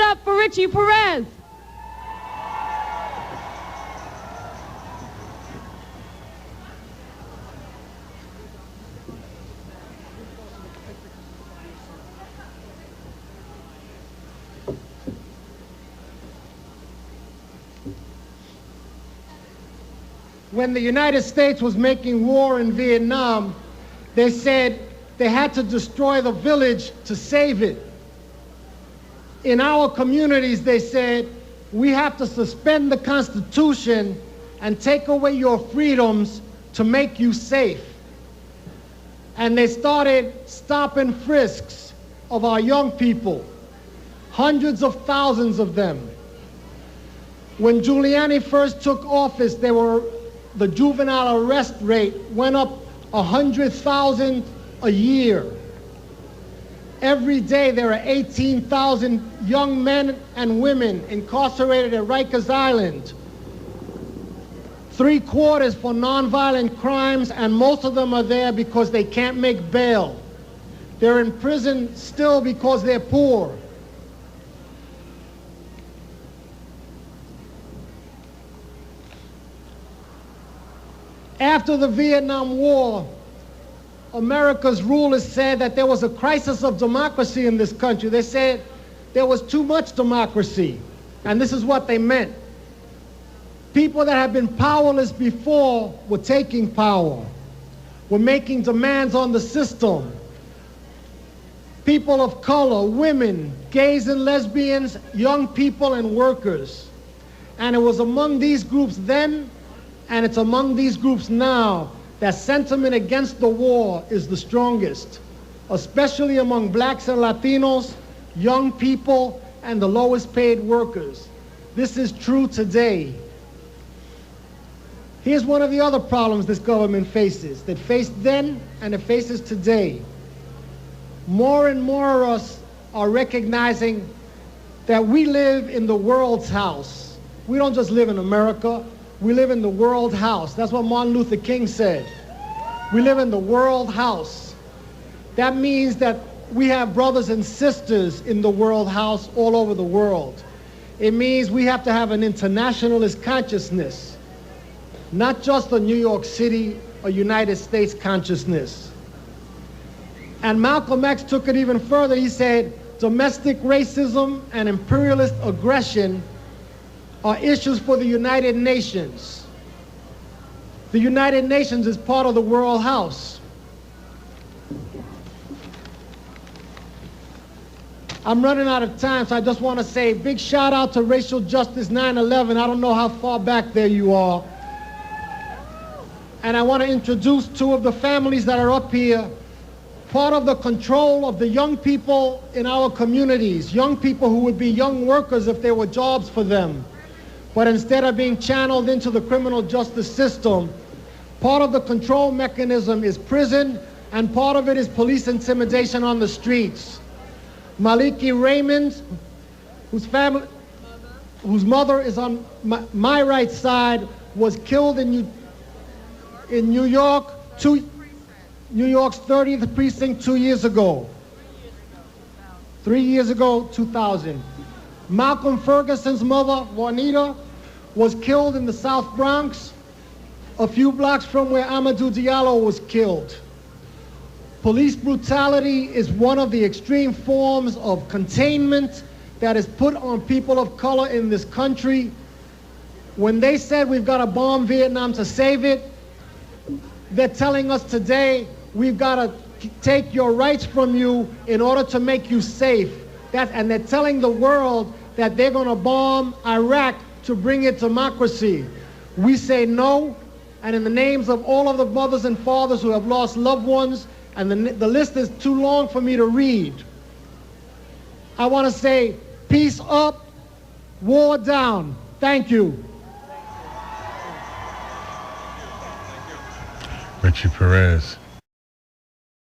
up for Richie Perez. When the United States was making war in Vietnam, they said they had to destroy the village to save it. In our communities, they said, we have to suspend the Constitution and take away your freedoms to make you safe. And they started stop and frisks of our young people, hundreds of thousands of them. When Giuliani first took office, the juvenile arrest rate went up 100,000 a year. Every day there are 18,000 young men and women incarcerated at Rikers Island. 3/4 for nonviolent crimes, and most of them are there because they can't make bail. They're in prison still because they're poor. After the Vietnam War, America's rulers said that there was a crisis of democracy in this country. They said there was too much democracy, and this is what they meant. People that had been powerless before were taking power, were making demands on the system. People of color, women, gays and lesbians, young people and workers. And it was among these groups then, and it's among these groups now, that sentiment against the war is the strongest, especially among blacks and Latinos, young people, and the lowest paid workers. This is true today. Here's one of the other problems this government faces, that faced then and it faces today. More and more of us are recognizing that we live in the world's house. We don't just live in America. We live in the world house. That's what Martin Luther King said. We live in the world house. That means that we have brothers and sisters in the world house all over the world. It means we have to have an internationalist consciousness, not just a New York City or United States consciousness. And Malcolm X took it even further. He said, domestic racism and imperialist aggression are issues for the United Nations. The United Nations is part of the world house. I'm running out of time, so I just want to say big shout out to Racial Justice 9/11. I don't know how far back there you are. And I want to introduce two of the families that are up here, part of the control of the young people in our communities, young people who would be young workers if there were jobs for them. But instead of being channeled into the criminal justice system, part of the control mechanism is prison, and part of it is police intimidation on the streets. Maliki Raymond, whose mother is on my right side, was killed in New York, New York's 30th precinct 2 years ago. 3 years ago, 2000. Malcolm Ferguson's mother, Juanita, was killed in the South Bronx, a few blocks from where Amadou Diallo was killed. Police brutality is one of the extreme forms of containment that is put on people of color in this country. When they said we've got to bomb Vietnam to save it, they're telling us today we've got to take your rights from you in order to make you safe. And they're telling the world that they're going to bomb Iraq to bring it democracy. We say no, and in the names of all of the mothers and fathers who have lost loved ones, and the list is too long for me to read, I want to say peace up, war down. Thank you. Richie Perez.